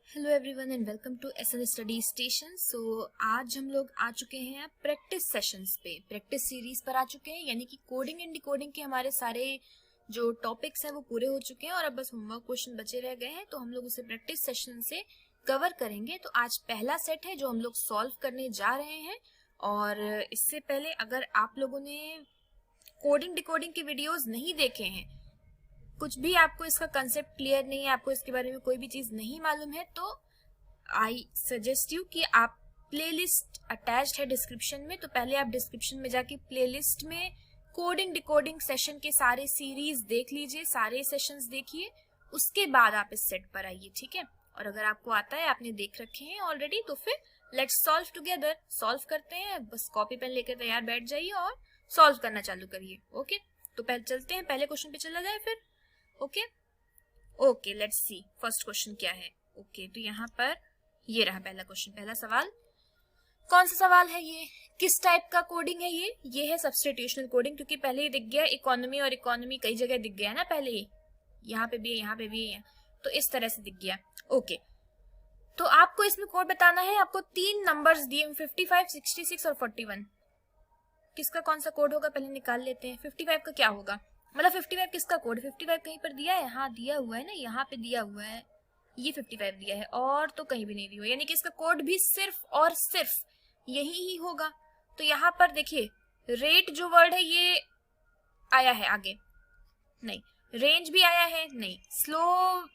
Hello everyone and welcome to SN study station. So आज हम लोग आ चुके हैं प्रैक्टिस सेशंस पे, प्रैक्टिस सीरीज पर आ चुके हैं, यानी कि कोडिंग एंड डिकोडिंग के हमारे सारे जो टॉपिक्स हैं वो पूरे हो चुके हैं और अब बस होमवर्क क्वेश्चन बचे रह गए हैं, तो हम लोग उसे प्रैक्टिस सेशन से कवर करेंगे। तो आज पहला सेट है जो हम लोग सॉल्व करने जा रहे हैं। और इससे पहले अगर आप लोगों ने कोडिंग डिकोडिंग की वीडियोज नहीं देखे हैं, कुछ भी आपको इसका कंसेप्ट क्लियर नहीं है, आपको इसके बारे में कोई भी चीज नहीं मालूम है, तो आई सजेस्ट यू कि आप प्लेलिस्ट अटैच्ड है डिस्क्रिप्शन में, तो पहले आप डिस्क्रिप्शन में जाके प्लेलिस्ट में कोडिंग डिकोडिंग सेशन के सारे सीरीज देख लीजिए, सारे सेशंस देखिए, उसके बाद आप इस सेट पर आइए, ठीक है। और अगर आपको आता है, आपने देख रखे हैं ऑलरेडी, तो फिर लेट्स सॉल्व टुगेदर। सॉल्व करते हैं, बस कॉपी पेन लेकर तैयार बैठ जाइए और सॉल्व करना चालू करिए। ओके, तो पहले चलते हैं, पहले क्वेश्चन पे चला जाए फिर। Okay let's see first question क्या है। ओके, तो यहाँ पर ये रहा पहला क्वेश्चन, पहला सवाल। कौन सा सवाल है ये, किस टाइप का कोडिंग है ये है सब्स्टिट्यूशनल कोडिंग, क्योंकि पहले ही दिख गया इकोनॉमी, और इकोनॉमी कई जगह दिख गया ना पहले ही, यहाँ पे भी है, यहाँ पे भी है, तो इस तरह से दिख गया। ओके, तो आपको इसमें कोड बताना है। आपको 3 नंबर्स दिए, 55, 66 और 41। किसका कौन सा कोड होगा पहले निकाल लेते हैं। 55 का क्या होगा, मतलब 55 किसका कोड, 55 कहीं पर दिया है, हाँ दिया हुआ है ना, यहाँ पे दिया हुआ है, ये 55 दिया है, और तो कहीं भी नहीं दिया हुआ, यानी कि इसका कोड भी सिर्फ और सिर्फ यही ही होगा। तो यहाँ पर देखिए, रेट जो वर्ड है ये आया है आगे, नहीं, रेंज भी आया है नहीं, स्लो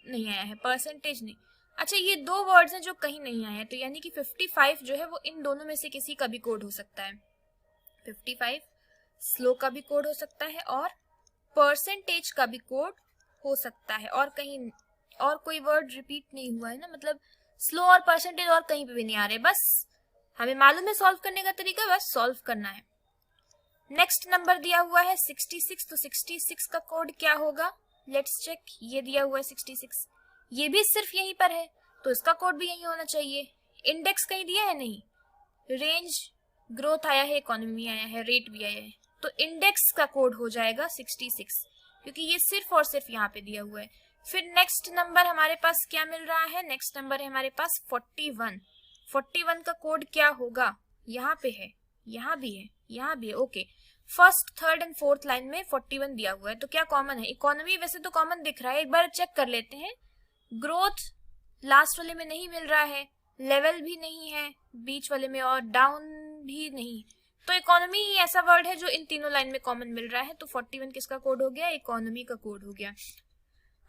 नहीं आया है, परसेंटेज नहीं। अच्छा, ये 2 वर्ड्स हैं जो कहीं नहीं आए हैं, तो यानी कि 55 जो है वो इन दोनों में से किसी का भी कोड हो सकता है। 55 स्लो का भी कोड हो सकता है और परसेंटेज का भी कोड हो सकता है, और कहीं और कोई वर्ड रिपीट नहीं हुआ है ना, मतलब स्लो और परसेंटेज और कहीं पे भी नहीं आ रहे, बस हमें मालूम है सॉल्व करने का तरीका, बस सॉल्व करना है। नेक्स्ट नंबर दिया हुआ है 66, तो 66 का कोड क्या होगा, लेट्स चेक। ये दिया हुआ है 66, ये भी सिर्फ यहीं पर है, तो इसका कोड भी यही होना चाहिए। इंडेक्स कहीं दिया है नहीं, रेंज ग्रोथ आया है, इकोनॉमी आया है, रेट भी आया है, तो इंडेक्स का कोड हो जाएगा 66, क्योंकि ये सिर्फ और सिर्फ यहाँ पे दिया हुआ है। फिर नेक्स्ट नंबर हमारे पास क्या मिल रहा है, नेक्स्ट नंबर है हमारे पास 41। 41 का कोड क्या होगा, यहाँ पे है, यहाँ भी है, यहाँ भी है। Okay, first, third and fourth line में 41 दिया हुआ है, तो क्या कॉमन है, इकोनॉमी वैसे तो कॉमन दिख रहा है, एक बार चेक कर लेते हैं। ग्रोथ लास्ट वाले में नहीं मिल रहा है, लेवल भी नहीं है बीच वाले में, और डाउन भी नहीं, तो इकोनॉमी ही ऐसा वर्ड है जो इन तीनों लाइन में कॉमन मिल रहा है, तो 41 किसका कोड हो गया, इकोनॉमी का कोड हो गया।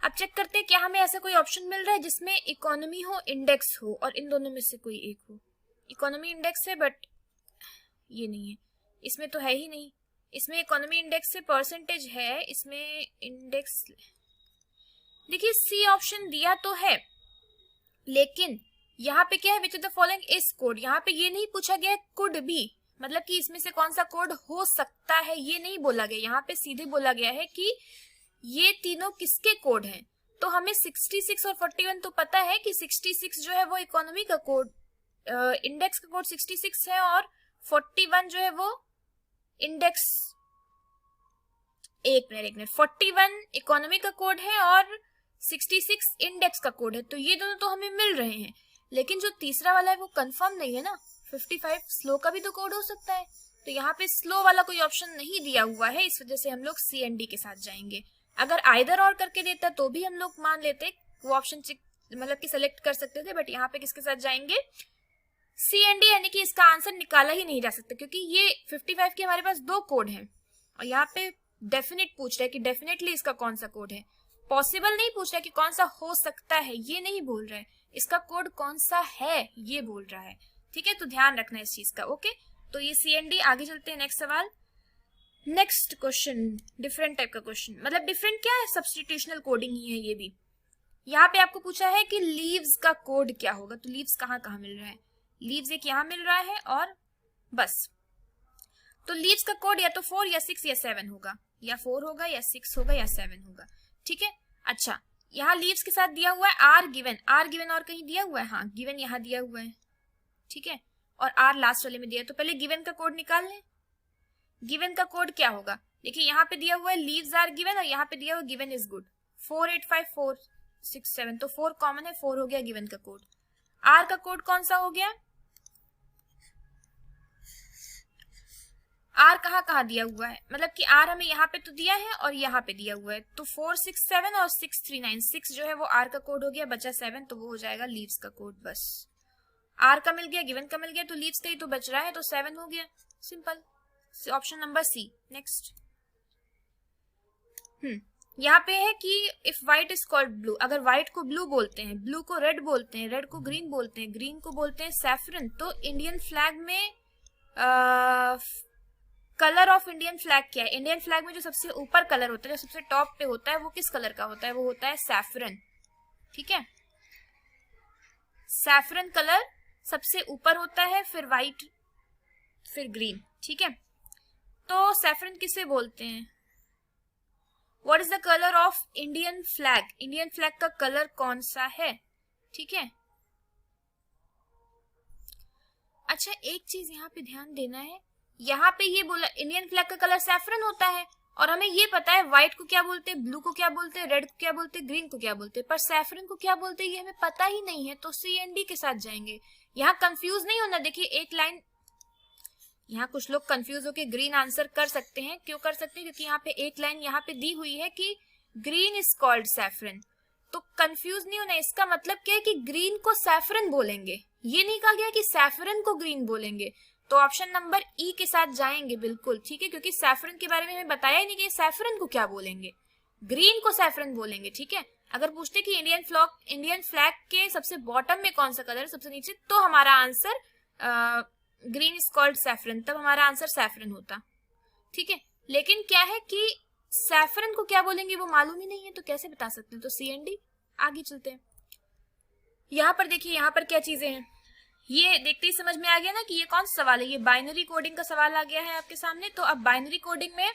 अब चेक करते हैं क्या हमें ऐसा कोई ऑप्शन मिल रहा है जिसमें इकोनॉमी हो, इंडेक्स हो, और इन दोनों में से कोई एक हो। इकोनॉमी इंडेक्स है बट ये नहीं है, इसमें तो है ही नहीं, इसमें इकोनॉमी इंडेक्स से परसेंटेज है, इसमें इंडेक्स, देखिए सी ऑप्शन दिया तो है, लेकिन यहाँ पे क्या है, which of the following is code, यहाँ पे ये नहीं पूछा गया कुड भी, मतलब कि इसमें से कौन सा कोड हो सकता है, ये नहीं बोला गया, यहाँ पे सीधे बोला गया है कि ये तीनों किसके कोड हैं। तो हमें 66 और 41 तो पता है कि 66 जो है वो इकोनॉमी का कोड, इंडेक्स का कोड 66 है, और 41 जो है वो इंडेक्स, एक मिनट 41 इकोनॉमी का कोड है और 66 इंडेक्स का कोड है, तो ये दोनों तो हमें मिल रहे हैं, लेकिन जो तीसरा वाला है वो कंफर्म नहीं है ना। 55 स्लो का भी तो कोड हो सकता है, तो यहाँ पे स्लो वाला कोई ऑप्शन नहीं दिया हुआ है, इस वजह से हम लोग सी एंड डी के साथ जाएंगे। अगर आइदर और करके देता तो भी हम लोग मान लेते, वो ऑप्शन मतलब कि सेलेक्ट कर सकते थे, बट यहाँ पे किसके साथ जाएंगे, सी एंड डी, यानी कि इसका आंसर निकाला ही नहीं जा सकता, क्योंकि ये 55 के हमारे पास 2 कोड हैं, और यहाँ पे डेफिनेट पूछ रहा है कि डेफिनेटली इसका कौन सा कोड है, पॉसिबल नहीं पूछ रहा है कि कौन सा हो सकता है, ये नहीं बोल रहा है, इसका कोड कौन सा है ये बोल रहा है, ठीक है, तो ध्यान रखना इस चीज का। ओके, तो ये सी एंड डी। आगे चलते हैं, नेक्स्ट सवाल, नेक्स्ट क्वेश्चन, डिफरेंट टाइप का क्वेश्चन, मतलब डिफरेंट क्या है, सब्स्टिट्यूशनल कोडिंग ही है ये भी। यहाँ पे आपको पूछा है कि लीव्स का कोड क्या होगा, तो लीव्स कहाँ कहाँ मिल रहा है, लीव्स एक यहाँ मिल रहा है और बस, तो लीव्स का कोड या तो 4 या 6 या 7 होगा, या 4 होगा या 6 होगा या 7 होगा, ठीक है। अच्छा, यहाँ लीव्स के साथ दिया हुआ है आर गिवन, आर गिवन और कहीं दिया हुआ है, हाँ गिवन यहाँ दिया हुआ है, ठीक है, और आर लास्ट वाले में दिया, तो पहले गिवन का कोड निकाल लें। गिवन का कोड क्या होगा, देखिए यहाँ पे दिया हुआ है लीव्स आर गिवन, और यहाँ पे दिया हुआ गिवन इज गुड, 4854 6 7, तो 4 कॉमन है, 4 हो गया गिवन का कोड। आर का कोड कौन सा हो गया? आर कहाँ कहाँ दिया हुआ है, मतलब कि आर हमें यहाँ पे तो दिया है और यहाँ पे दिया हुआ है, तो 4 6 7 और 6 3 9, 6 जो है वो आर का कोड हो गया, बचा 7 तो वो हो जाएगा लीव्स का कोड। बस आर का मिल गया, गिवन का मिल गया, तो लीव्स का ही तो बच रहा है, तो 7 हो गया, simple. Option number C. Next यहाँ पे है कि if white is called blue, अगर व्हाइट को ब्लू बोलते हैं, ब्लू को रेड बोलते हैं, रेड को ग्रीन बोलते हैं, ग्रीन को बोलते हैं सैफरन, तो इंडियन फ्लैग में कलर ऑफ इंडियन फ्लैग क्या है? इंडियन फ्लैग में जो सबसे ऊपर कलर होता है, जो सबसे टॉप पे होता है, वो किस कलर का होता है? वो होता है सैफरन। ठीक है, सैफरन कलर सबसे ऊपर होता है, फिर व्हाइट, फिर ग्रीन। ठीक है, तो सैफरन किसे बोलते हैं? What is the colour of Indian flag? Indian flag का कलर कौन सा है? ठीक है, अच्छा एक चीज यहाँ पे ध्यान देना है, यहाँ पे ये बोला इंडियन फ्लैग का कलर सैफरन होता है, और हमें ये पता है व्हाइट को क्या बोलते हैं, ब्लू को क्या बोलते हैं, रेड को क्या बोलते हैं, ग्रीन को क्या बोलते हैं, पर सैफरन को क्या बोलते हैं ये हमें पता ही नहीं है, तो सी एंड डी के साथ जाएंगे। यहाँ कंफ्यूज नहीं होना, देखिए एक लाइन, यहाँ कुछ लोग कंफ्यूज होकर ग्रीन आंसर कर सकते हैं। क्यों कर सकते हैं? क्योंकि यहाँ पे एक लाइन यहाँ पे दी हुई है कि ग्रीन इज कॉल्ड सैफरन, तो कंफ्यूज नहीं होना। इसका मतलब क्या है कि ग्रीन को सैफरन बोलेंगे, ये नहीं कहा गया कि सैफरन को ग्रीन बोलेंगे, तो ऑप्शन नंबर ई के साथ जाएंगे बिल्कुल। ठीक है, क्योंकि सैफरन के बारे में हमें बताया ही नहीं कि सैफरन को क्या बोलेंगे, ग्रीन को सैफरन बोलेंगे। ठीक है, अगर पूछते कि इंडियन फ्लैग के सबसे बॉटम में कौन सा कलर है, सबसे नीचे, तो हमारा answer green is called saffron, तब हमारा आंसर सैफरन होता। ठीक है, लेकिन क्या है कि सैफरन को क्या बोलेंगे वो मालूम ही नहीं है, तो कैसे बता सकते हैं, तो सी एंड डी। आगे चलते हैं, यहाँ पर देखिए यहाँ पर क्या चीजें हैं, ये देखते ही समझ में आ गया ना कि ये कौन सा सवाल है, ये बाइनरी कोडिंग का सवाल आ गया है आपके सामने। तो अब बाइनरी कोडिंग में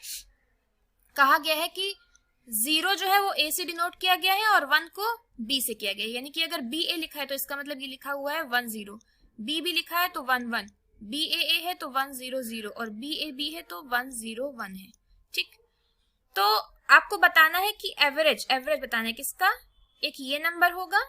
कहा गया है कि 0 जो है वो ए से डिनोट किया गया है और 1 को बी से किया गया है, यानी कि अगर बी ए लिखा है तो इसका मतलब ये लिखा हुआ है 1 0, बी भी लिखा है तो 1 1, बी ए है तो 1 0 0, और बी ए बी है तो 1 0 1 है। ठीक, तो आपको बताना है कि एवरेज बताना है किसका, एक ये नंबर होगा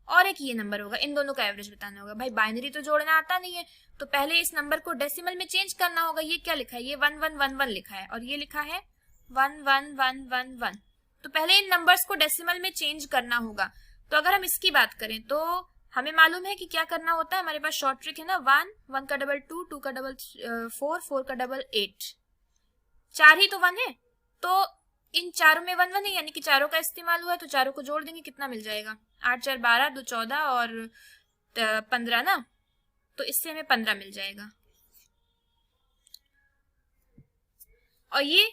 और एक ये नंबर होगा, इन दोनों का एवरेज बताना होगा। भाई बाइनरी तो जोड़ना आता नहीं है, तो पहले इस नंबर को डेसिमल में चेंज करना होगा। ये क्या लिखा है, ये 1 1 1 1 लिखा है, और ये लिखा है 1 1 1 1 1, तो पहले इन नंबर्स को डेसिमल में चेंज करना होगा। तो अगर हम इसकी बात करें तो हमें मालूम है कि क्या करना होता है, हमारे पास शॉर्ट ट्रिक है ना, 1 1 का डबल 2, 2 का डबल 4, 4 का डबल 8, 4 ही तो 1 है, तो इन चारों में 1 1 है, यानी कि चारों का इस्तेमाल हुआ है, तो चारों को जोड़ देंगे, कितना मिल जाएगा, 8 4 12, 2 14 और 15 ना, तो इससे हमें 15 मिल जाएगा। और ये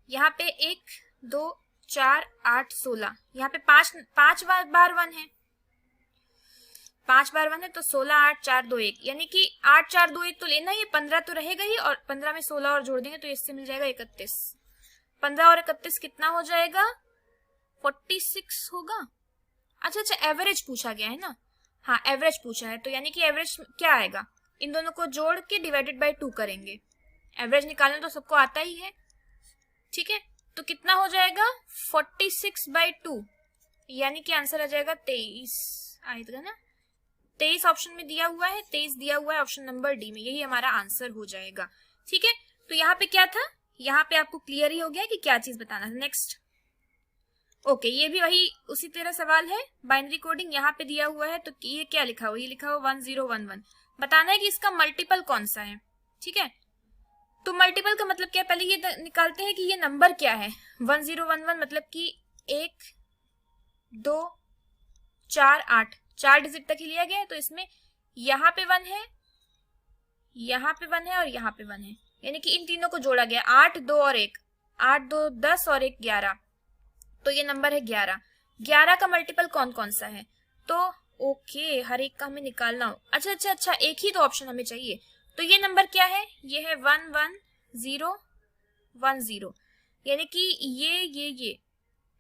यहाँ पे 1 2 4 8 16, यहाँ पे 5 बार 1 है, 5 बार 1 है, तो 16 8 4 2 1, यानी कि 8 4 2 1 तो लेना ही, 15 तो रहेगा ही, और 15 में 16 और जोड़ देंगे तो इससे मिल जाएगा 31। 15 और 31 कितना हो जाएगा, 46 होगा। अच्छा एवरेज पूछा गया है ना, हाँ एवरेज पूछा है, तो यानी कि एवरेज क्या आएगा, इन दोनों को जोड़ के डिवाइडेड बाय 2 करेंगे, एवरेज निकालना तो सबको आता ही है। ठीक है, तो कितना हो जाएगा 46/2, यानी कि आंसर आ जाएगा 23 आएगा ना, 23 ऑप्शन में दिया हुआ है, 23 दिया हुआ है ऑप्शन नंबर डी में, यही हमारा आंसर हो जाएगा। ठीक है, तो यहाँ पे क्या था, यहाँ पे आपको क्लियर ही हो गया कि क्या चीज बताना है। नेक्स्ट ओके, ये भी वही उसी तरह सवाल है, बाइनरी कोडिंग यहाँ पे दिया हुआ है, तो ये क्या लिखा हुआ, ये लिखा हुआ 1 0 1 1, बताना है कि इसका मल्टीपल कौन सा है। ठीक है, तो मल्टीपल का मतलब क्या है, पहले ये निकालते हैं कि ये नंबर क्या है। 1 0 1 1 मतलब कि 1 2 4 8, 4 डिजिट तक ही लिया गया है, तो इसमें यहाँ पे 1 है, यहाँ पे 1 है और यहाँ पे 1 है, यानी कि इन तीनों को जोड़ा गया, 8 2 और 1, 8 2 10 और 1 11, तो ये नंबर है 11। 11 का मल्टीपल कौन कौन सा है, तो ओके हर एक का हमें निकालना हो। अच्छा एक ही तो ऑप्शन हमें चाहिए, तो ये नंबर क्या है, ये है 1 1 0 1 0, यानी कि ये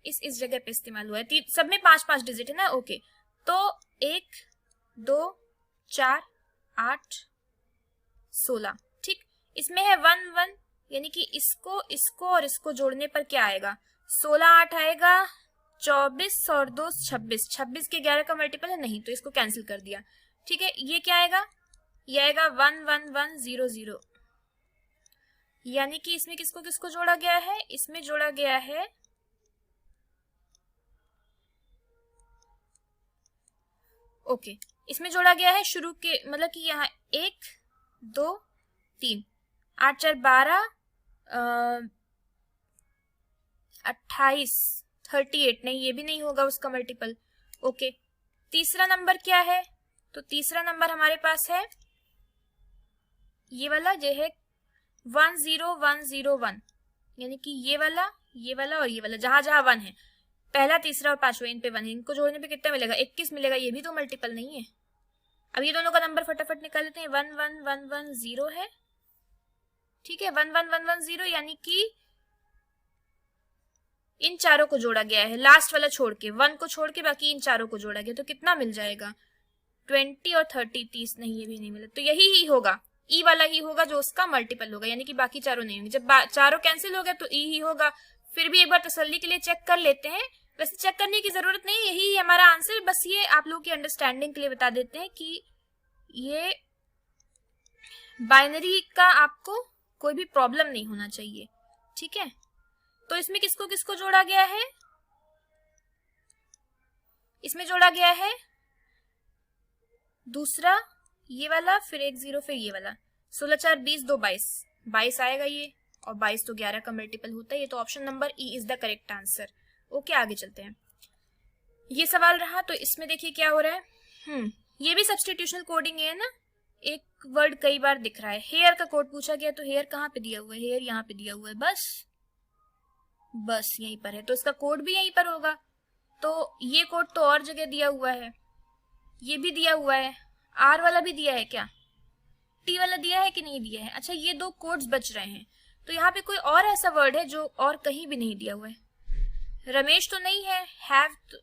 इस जगह पे इस्तेमाल हुआ है, सब में 5 5 डिजिट है ना। ओके, तो 1 2 4 8 16, ठीक, इसमें है 1 1, यानी कि इसको और इसको जोड़ने पर क्या आएगा, 16 8 आएगा 24 और 2 26, 26 के 11 का मल्टीपल है नहीं, तो इसको कैंसिल कर दिया। ठीक है, ये क्या आएगा, ये आएगा 1 1 1 0 0, यानी कि इसमें किसको किसको जोड़ा गया है, इसमें जोड़ा गया है ओके, इसमें जोड़ा गया है शुरू के, मतलब कि यहाँ 1 2 3 8 4 12 28 38, नहीं ये भी नहीं होगा उसका मल्टीपल। ओके, तीसरा नंबर क्या है, तो तीसरा नंबर हमारे पास है ये वाला, जो है 1 0 1 0 1, यानी कि ये वाला और ये वाला, जहां जहां 1 है, पहला तीसरा और पांचवा इन पे 1 है, इनको जोड़ने पे कितना मिलेगा, 21 मिलेगा। ये भी तो मल्टीपल नहीं है। अब ये दोनों का नंबर फटाफट निकाल लेते हैं। 1 1 1 1 0 है, ठीक है, 1 1 1 1 0, यानी कि इन चारों को जोड़ा गया है, लास्ट वाला छोड़ के, 1 को छोड़ के बाकी इन चारों को जोड़ा गया, तो कितना मिल जाएगा, 20 और 30 30, नहीं ये भी नहीं मिला, तो यही ही होगा, ई वाला ही होगा जो उसका मल्टीपल होगा, यानी कि बाकी चारों नहीं होंगे। जब चारों कैंसिल हो गया तो ई ही होगा। फिर भी एक बार तसल्ली के लिए चेक कर लेते हैं, वैसे चेक करने की जरूरत नहीं, यही हमारा आंसर, बस ये आप लोगों की अंडरस्टैंडिंग के लिए बता देते हैं कि ये बाइनरी का आपको कोई भी प्रॉब्लम नहीं होना चाहिए। ठीक है, तो इसमें किसको किसको जोड़ा गया है, इसमें जोड़ा गया है दूसरा ये वाला, फिर 1 0, फिर ये वाला, 16 4 20 2 22, 22 आएगा ये, और 22 तो 11 का मल्टीपल होता है, ये तो option number E is the correct answer. Okay, आगे चलते हैं। ये सवाल रहा, तो इसमें देखिए क्या हो रहा है, ये भी सब्स्टिट्यूशनल कोडिंग है ना, एक वर्ड कई बार दिख रहा है। हेयर का कोड पूछा गया, तो हेयर कहाँ पे दिया हुआ है, हेयर यहाँ पे दिया हुआ है, बस यहीं पर है, तो इसका कोड भी यहीं पर होगा। तो ये कोड तो और जगह दिया हुआ है, ये भी दिया हुआ है, आर वाला भी दिया है क्या, टी वाला दिया है कि नहीं दिया है। अच्छा, ये दो कोड्स बच रहे हैं, तो यहाँ पे कोई और ऐसा वर्ड है जो और कहीं भी नहीं दिया हुआ है। रमेश तो नहीं है, हैव तो,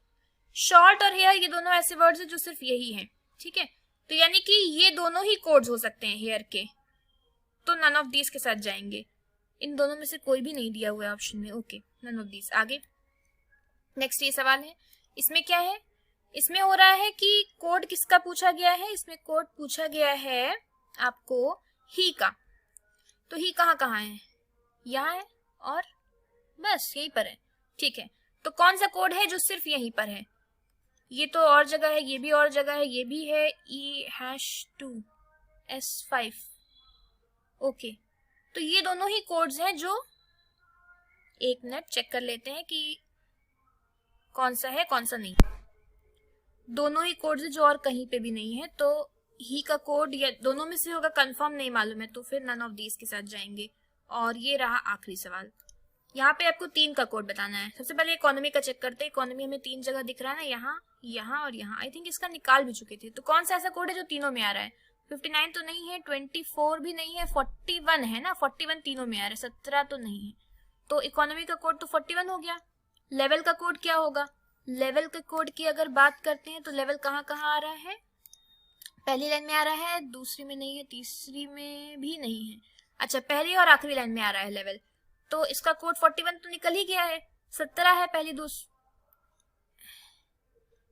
शॉर्ट और हेयर ये दोनों ऐसे वर्ड्स हैं जो सिर्फ यही हैं। ठीक है, तो यानी कि ये दोनों ही कोड्स हो सकते हैं हेयर के, तो नन ऑफ दीज के साथ जाएंगे। इन दोनों में से कोई भी नहीं दिया हुआ है ऑप्शन में। Okay, none of these. आगे नेक्स्ट ये सवाल है, इसमें क्या है, इसमें हो रहा है कि कोड किसका पूछा गया है, इसमें कोड पूछा गया है आपको ही का। तो ही कहाँ कहाँ है, यहाँ है और बस यहीं पर है। ठीक है, तो कौन सा कोड है जो सिर्फ यहीं पर है, ये तो और जगह है, ये भी और जगह है, ये भी है E#2 S5। ओके, तो ये दोनों ही कोड्स हैं जो, एक मिनट चेक कर लेते हैं कि कौन सा है कौन सा नहीं। दोनों ही कोड्स हैं जो और कहीं पे भी नहीं है, तो ही का कोड या दोनों में से होगा, कंफर्म नहीं मालूम है, तो फिर नन ऑफ दीज के साथ जाएंगे। और ये रहा आखिरी सवाल, यहाँ पे आपको 3 का कोड बताना है। सबसे पहले इकोनॉमी का चेक करते हैं, इकोनॉमी हमें 3 जगह दिख रहा है ना, यहाँ यहाँ और यहाँ, आई थिंक इसका निकाल भी चुके थे। तो कौन सा ऐसा कोड है जो तीनों में आ रहा है, 59 तो नहीं है, 24 भी नहीं है, 41 है ना, 41 तीनों में आ रहा है, 17 तो नहीं है, तो इकोनॉमी का कोड तो 41 हो गया। लेवल का कोड क्या होगा, लेवल के कोड की अगर बात करते हैं तो लेवल कहाँ कहाँ आ रहा है, पहली लाइन में आ रहा है, दूसरी में नहीं है, तीसरी में भी नहीं है, अच्छा पहली और आखिरी लाइन में आ रहा है लेवल, तो इसका कोड 41 तो निकल ही गया है। 17 है पहली, दूसरी,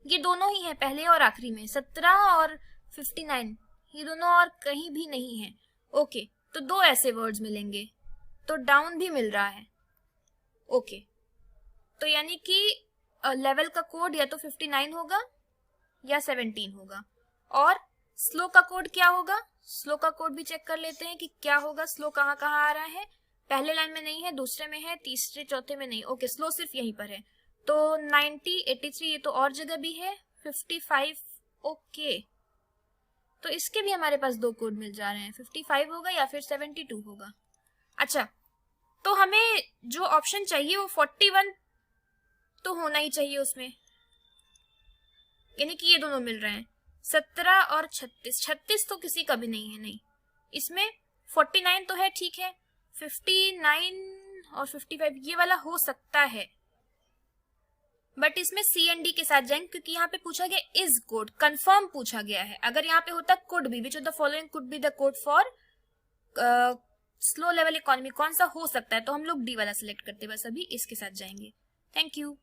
ये दोनों ही है पहले और आखिरी में, 17 और 59, ये दोनों और कहीं भी नहीं है। ओके, तो 2 ऐसे वर्ड्स मिलेंगे, तो डाउन भी मिल रहा है। ओके, तो यानी कि लेवल का कोड या तो 59 होगा या 17 होगा। और स्लो का कोड क्या होगा, स्लो का कोड भी चेक कर लेते हैं कि क्या होगा। स्लो कहाँ कहाँ आ रहा है, पहले लाइन में नहीं है, दूसरे में है, तीसरे चौथे में नहीं। ओके, स्लो सिर्फ यहीं पर है, तो 90 83 ये तो और जगह भी है, 55। ओके, तो इसके भी हमारे पास 2 कोड मिल जा रहे हैं, 55 होगा या फिर 72 होगा। अच्छा, तो हमें जो ऑप्शन चाहिए वो 41 तो होना ही चाहिए उसमें, यानी कि ये दोनों मिल रहे हैं, 17 और 36। 36 तो किसी का भी नहीं है, नहीं इसमें 49 तो है, ठीक है, 59 और 55 ये वाला हो सकता है, बट इसमें सी एंड डी के साथ जाएंगे क्योंकि यहाँ पे पूछा गया इज कोड, कंफर्म पूछा गया है। अगर यहाँ पे होता could be, which of the following could be the code for slow level economy, कौन सा हो सकता है, तो हम लोग डी वाला सिलेक्ट करते, बस अभी इसके साथ जाएंगे। Thank you.